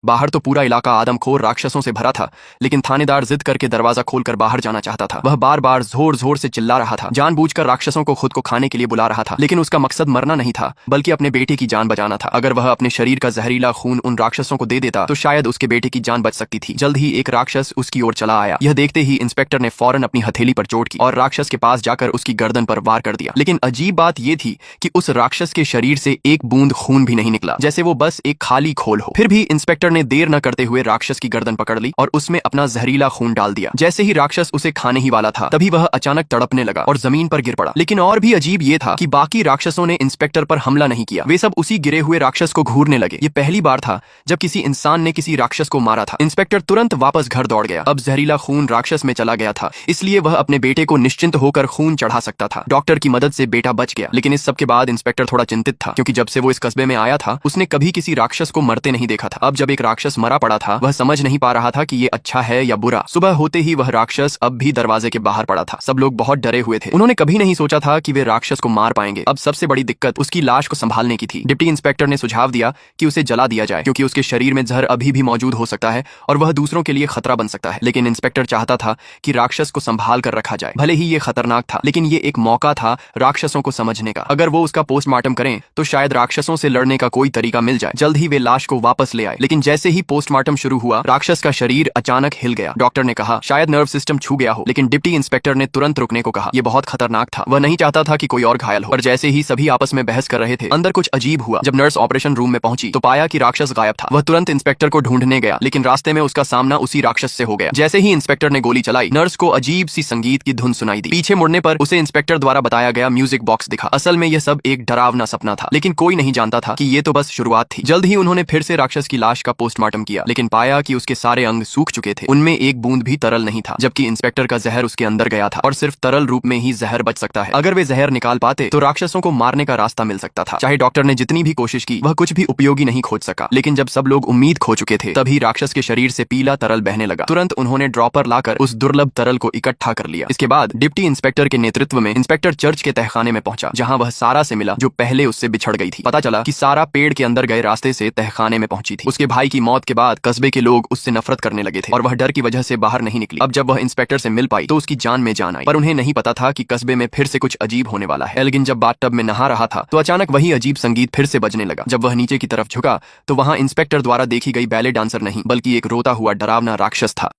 बाहर तो पूरा इलाका आदमखोर राक्षसों से भरा था, लेकिन थानेदार जिद करके दरवाजा खोलकर बाहर जाना चाहता था। वह बार बार जोर जोर से चिल्ला रहा था, जानबूझकर राक्षसों को खुद को खाने के लिए बुला रहा था, लेकिन उसका मकसद मरना नहीं था, बल्कि अपने बेटे की जान बचाना था। अगर वह अपने शरीर का जहरीला खून उन राक्षसों को दे देता तो शायद उसके बेटे की जान बच सकती थी। जल्द ही एक राक्षस उसकी ओर चला आया। यह देखते ही इंस्पेक्टर ने फौरन अपनी हथेली पर चोट की और राक्षस के पास जाकर उसकी गर्दन पर वार कर दिया। लेकिन अजीब बात यह थी कि उस राक्षस के शरीर से एक बूंद खून भी नहीं निकला, जैसे वो बस एक खाली खोल हो। फिर भी इंस्पेक्टर ने देर न करते हुए राक्षस की गर्दन पकड़ ली और उसमें अपना जहरीला खून डाल दिया। जैसे ही राक्षस उसे खाने ही वाला था, तभी वह अचानक तड़पने लगा और जमीन पर गिर पड़ा। लेकिन और भी अजीब ये था कि बाकी राक्षसों ने इंस्पेक्टर पर हमला नहीं किया। वे सब उसी गिरे हुए राक्षस को घूरने लगे। ये पहली बार था जब किसी इंसान ने किसी राक्षस को मारा था। इंस्पेक्टर तुरंत वापस घर दौड़ गया। अब जहरीला खून राक्षस में चला गया था, इसलिए वह अपने बेटे को निश्चिंत होकर खून चढ़ा सकता था। डॉक्टर की मदद से बेटा बच गया। लेकिन इस सब के बाद इंस्पेक्टर थोड़ा चिंतित था, क्योंकि जब से वो इस कस्बे में आया था उसने कभी किसी राक्षस को मरते नहीं देखा था। अब जब एक राक्षस मरा पड़ा था, वह समझ नहीं पा रहा था कि ये अच्छा है या बुरा। सुबह होते ही वह राक्षस अब भी दरवाजे के बाहर पड़ा था। सब लोग बहुत डरे हुए थे। उन्होंने कभी नहीं सोचा था कि वे राक्षस को मार पाएंगे। अब सबसे बड़ी दिक्कत उसकी लाश को संभालने की थी। डिप्टी इंस्पेक्टर ने सुझाव दिया कि उसे जला दिया जाए, क्योंकि उसके शरीर में जहर अभी भी मौजूद हो सकता है और वह दूसरों के लिए खतरा बन सकता है। लेकिन इंस्पेक्टर चाहता था कि राक्षस को संभाल कर रखा जाए। भले ही ये खतरनाक था, लेकिन ये एक मौका था राक्षसों को समझने का। अगर वो उसका पोस्टमार्टम करें तो शायद राक्षसों से लड़ने का कोई तरीका मिल जाए। जल्द ही वे लाश को वापस ले आए। लेकिन जैसे ही पोस्टमार्टम शुरू हुआ, राक्षस का शरीर अचानक हिल गया। डॉक्टर ने कहा शायद नर्व सिस्टम छू गया हो, लेकिन डिप्टी इंस्पेक्टर ने तुरंत रुकने को कहा। यह बहुत खतरनाक था। वह नहीं चाहता था कि कोई और घायल हो। पर जैसे ही सभी आपस में बहस कर रहे थे, अंदर कुछ अजीब हुआ। जब नर्स ऑपरेशन रूम में पहुंची तो पाया कि राक्षस गायब था। वह तुरंत इंस्पेक्टर को ढूंढने गया, लेकिन रास्ते में उसका सामना उसी राक्षस से हो गया। जैसे ही इंस्पेक्टर ने गोली चलाई, नर्स को अजीब सी संगीत की धुन सुनाई दी। पीछे मुड़ने पर उसे इंस्पेक्टर द्वारा बताया गया म्यूजिक बॉक्स दिखा। असल में यह सब एक डरावना सपना था, लेकिन कोई नहीं जानता था कि ये तो बस शुरुआत थी। जल्द ही उन्होंने फिर से राक्षस की लाश का पोस्टमार्टम किया, लेकिन पाया कि उसके सारे अंग सूख चुके थे। उनमें एक बूंद भी तरल नहीं था, जबकि इंस्पेक्टर का जहर उसके अंदर गया था और सिर्फ तरल रूप में ही जहर बच सकता है। अगर वे जहर निकाल पाते तो राक्षसों को मारने का रास्ता मिल सकता था। चाहे डॉक्टर ने जितनी भी कोशिश की, वह कुछ भी उपयोगी नहीं खोज सका। लेकिन जब सब लोग उम्मीद खो चुके थे, तभी राक्षस के शरीर से पीला तरल बहने लगा। तुरंत उन्होंने ड्रॉपर लाकर उस दुर्लभ तरल को इकट्ठा कर लिया। इसके बाद डिप्टी इंस्पेक्टर के नेतृत्व में इंस्पेक्टर चर्च के तहखाने में पहुंचा, जहां वह सारा से मिला जो पहले उससे बिछड़ गई थी। पता चला कि सारा पेड़ के अंदर गए रास्ते से तहखाने में पहुंची थी। उसके भाई की मौत के बाद कस्बे के लोग उससे नफरत करने लगे थे और वह डर की वजह से बाहर नहीं निकली। अब जब वह इंस्पेक्टर से मिल पाई तो उसकी जान में जान आई, पर उन्हें नहीं पता था कि कस्बे में फिर से कुछ अजीब होने वाला है। एल्गिन जब बाथटब में नहा रहा था तो अचानक वही अजीब संगीत फिर से बजने लगा। जब वह नीचे की तरफ झुका तो वहां इंस्पेक्टर द्वारा देखी गई बैले डांसर नहीं, बल्कि एक रोता हुआ डरावना राक्षस था।